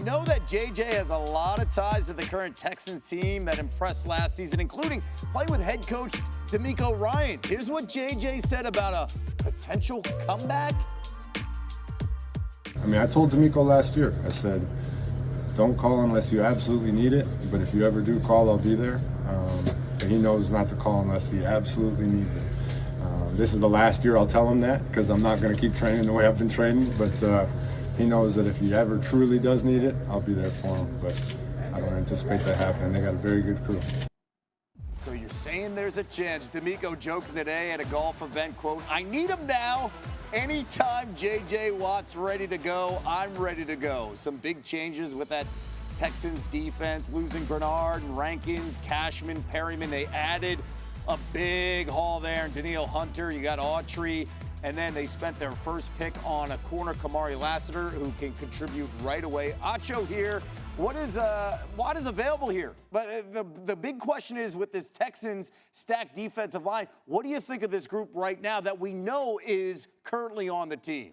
know that JJ has a lot of ties to the current Texans team that impressed last season, including playing with head coach DeMeco Ryans. Here's what JJ said about a potential comeback. I mean, I told DeMeco last year, I said, don't call unless you absolutely need it, but if you ever do call, I'll be there. And he knows not to call unless he absolutely needs it. This is the last year I'll tell him that, because I'm not going to keep training the way I've been training, but he knows that if he ever truly does need it, I'll be there for him, but I don't anticipate that happening. They got a very good crew. So you're saying there's a chance. DeMeco joking today at a golf event, quote, I need him now. Anytime J.J. Watt's ready to go, I'm ready to go. Some big changes with that Texans defense, losing Grenard and Rankins, Cashman, Perryman. They added a big haul there, and Danielle Hunter. You got Autry. And then they spent their first pick on a corner, Kamari Lassiter, who can contribute right away. Acho here. What is available here? But the big question is, with this Texans stacked defensive line, what do you think of this group right now that we know is currently on the team?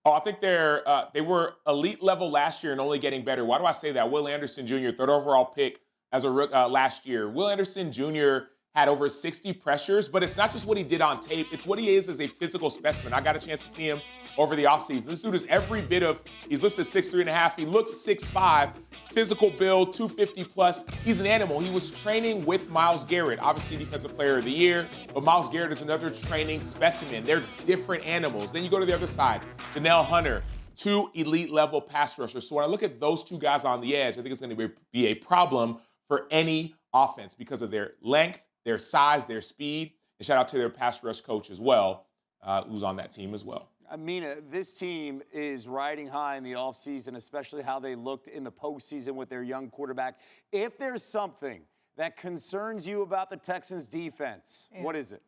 Oh, I think they were elite level last year and only getting better. Why do I say that? Will Anderson Jr., third overall pick as a last year. Will Anderson Jr. had over 60 pressures, but it's not just what he did on tape. It's what he is as a physical specimen. I got a chance to see him over the offseason. This dude is every bit of, he's listed 6'3.5". He looks 6'5", physical build, 250 plus. He's an animal. He was training with Myles Garrett, obviously Defensive Player of the Year, but Myles Garrett is another training specimen. They're different animals. Then you go to the other side, Danielle Hunter, two elite level pass rushers. So when I look at those two guys on the edge, I think it's going to be a problem for any offense because of their length, their size, their speed, and shout out to their pass rush coach as well, who's on that team as well. Mina, this team is riding high in the offseason, especially how they looked in the postseason with their young quarterback. If there's something that concerns you about the Texans' defense, what is it?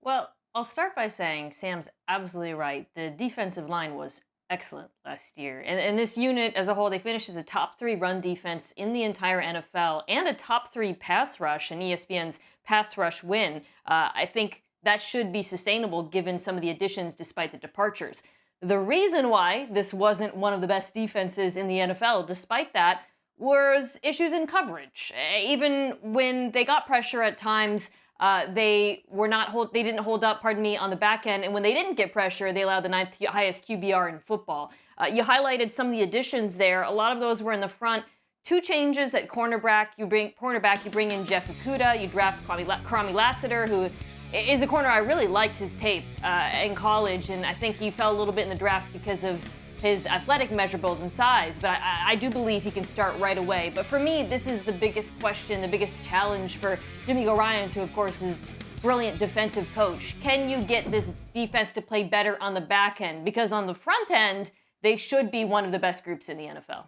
Well, I'll start by saying Sam's absolutely right. The defensive line was excellent last year. And this unit as a whole, they finished as a top 3 run defense in the entire NFL and a top 3 pass rush in ESPN's pass rush win. I think that should be sustainable given some of the additions despite the departures. The reason why this wasn't one of the best defenses in the NFL, despite that, was issues in coverage. Even when they got pressure at times, they didn't hold up, on the back end. And when they didn't get pressure, they allowed the 9th highest QBR in football. You highlighted some of the additions there. A lot of those were in the front. 2 changes at cornerback. You bring in Jeff Okudah. You draft Kamari Lassiter, who is a corner I really liked his tape in college, and I think he fell a little bit in the draft because of his athletic measurables and size, but I do believe he can start right away. But for me, this is the biggest question, the biggest challenge for DeMeco Ryans, who of course is a brilliant defensive coach. Can you get this defense to play better on the back end? Because on the front end, they should be one of the best groups in the NFL.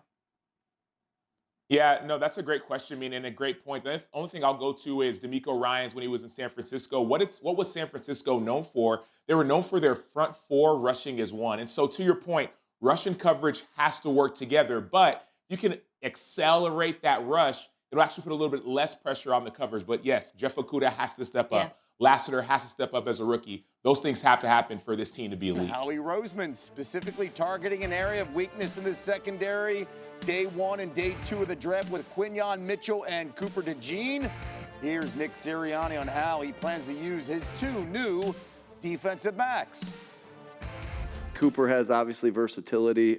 Yeah, no, that's a great question, I mean, and a great point. The only thing I'll go to is DeMeco Ryans when he was in San Francisco. What was San Francisco known for? They were known for their front 4 rushing as one. And so to your point, rush and coverage has to work together, but you can accelerate that rush. It'll actually put a little bit less pressure on the covers. But yes, Jeff Okudah has to step up. Lassiter has to step up as a rookie. Those things have to happen for this team to be elite. Howie Roseman specifically targeting an area of weakness in the secondary. Day 1 and day 2 of the draft with Quinyon Mitchell and Cooper DeJean. Here's Nick Sirianni on how he plans to use his 2 new defensive backs. Cooper has obviously versatility.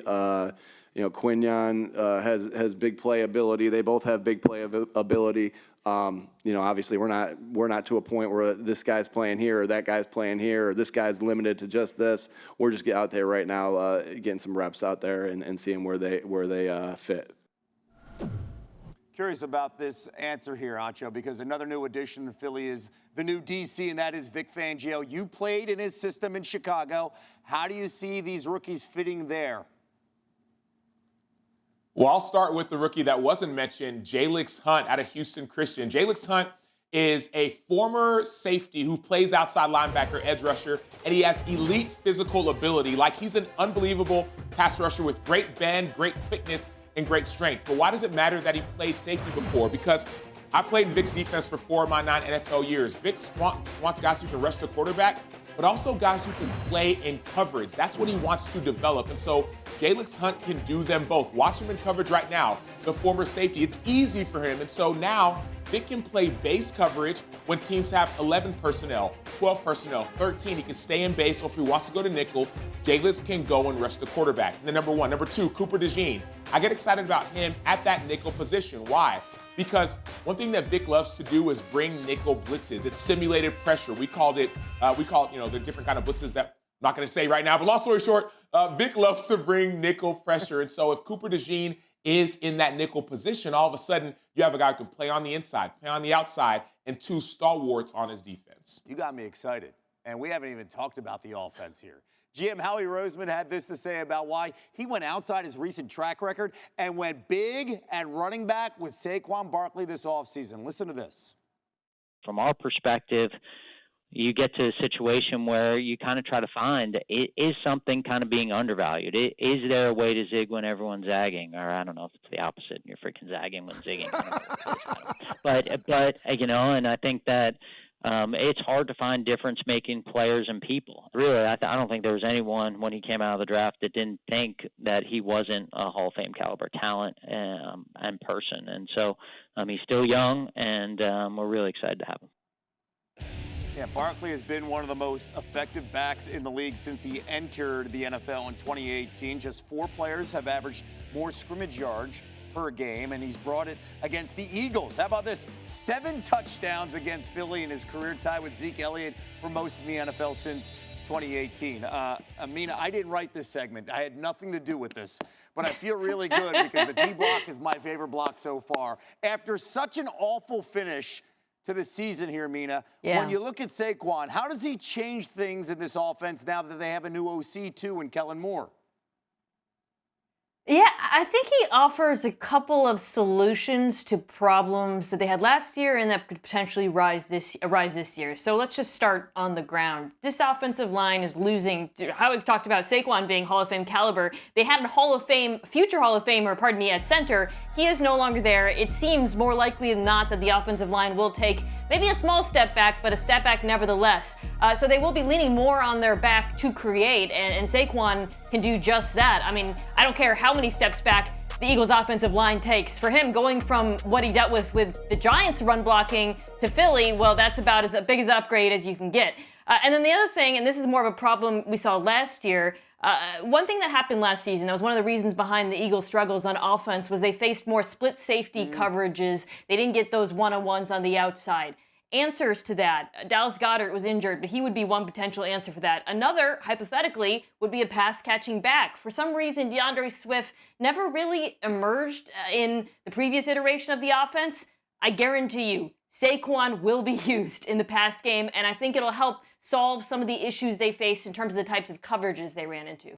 Quinyon has big play ability. They both have big play ability. Obviously we're not to a point where this guy's playing here or that guy's playing here or this guy's limited to just this. We're just out there right now, getting some reps out there and seeing where they fit. Curious about this answer here, Acho, because another new addition to Philly is the new DC, and that is Vic Fangio. You played in his system in Chicago. How do you see these rookies fitting there? Well, I'll start with the rookie that wasn't mentioned, Jalix Hunt out of Houston Christian. Jalix Hunt is a former safety who plays outside linebacker, edge rusher, and he has elite physical ability. Like, he's an unbelievable pass rusher with great bend, great quickness, and great strength. But why does it matter that he played safety before? Because I played in Vic's defense for 4 of my 9 NFL years. Vic wants guys who can rush the quarterback, but also guys who can play in coverage. That's what he wants to develop. And so Jalix Hunt can do them both. Watch him in coverage right now, the former safety. It's easy for him. And so now Vic can play base coverage when teams have 11 personnel, 12 personnel, 13. He can stay in base, or if he wants to go to nickel, Jalix can go and rush the quarterback. And then number one. Number two, Cooper DeJean. I get excited about him at that nickel position. Why? Because one thing that Vic loves to do is bring nickel blitzes. It's simulated pressure. We call it, the different kind of blitzes that I'm not going to say right now. But long story short, Vic loves to bring nickel pressure. And so if Cooper DeJean is in that nickel position, all of a sudden you have a guy who can play on the inside, play on the outside, and two stalwarts on his defense. You got me excited. And we haven't even talked about the offense here. GM Howie Roseman had this to say about why he went outside his recent track record and went big at running back with Saquon Barkley this offseason. Listen to this. From our perspective, you get to a situation where you kind of try to find, is something kind of being undervalued? Is there a way to zig when everyone's zagging? Or I don't know if it's the opposite and you're freaking zagging when zigging. But and I think that it's hard to find difference-making players and people. Really, I don't think there was anyone when he came out of the draft that didn't think that he wasn't a Hall of Fame caliber talent and person. And so he's still young, and we're really excited to have him. Yeah, Barkley has been one of the most effective backs in the league since he entered the NFL in 2018. Just 4 players have averaged more scrimmage yards per game, and he's brought it against the Eagles. How about this? 7 touchdowns against Philly in his career, tied with Zeke Elliott for most in the NFL since 2018. Mina, I didn't write this segment. I had nothing to do with this, but I feel really good because the D block is my favorite block so far. After such an awful finish to the season here, Mina, when you look at Saquon, how does he change things in this offense now that they have a new OC too in Kellen Moore? Yeah, I think he offers a couple of solutions to problems that they had last year and that could potentially arise this year. So let's just start on the ground. This offensive line is losing. How we talked about Saquon being Hall of Fame caliber. They had a future Hall of Famer, at center. He is no longer there. It seems more likely than not that the offensive line will take maybe a small step back, but a step back nevertheless. So they will be leaning more on their back to create, and Saquon can do just that. I mean, I don't care how many steps back the Eagles' offensive line takes. For him, going from what he dealt with the Giants' run blocking to Philly, well, that's about as big as an upgrade as you can get. And then the other thing, and this is more of a problem we saw last year, one thing that happened last season, that was one of the reasons behind the Eagles' struggles on offense, was they faced more split safety coverages. They didn't get those one-on-ones on the outside. Answers to that. Dallas Goedert was injured, but he would be one potential answer for that. Another, hypothetically, would be a pass-catching back. For some reason, DeAndre Swift never really emerged in the previous iteration of the offense. I guarantee you, Saquon will be used in the pass game, and I think it'll help solve some of the issues they faced in terms of the types of coverages they ran into.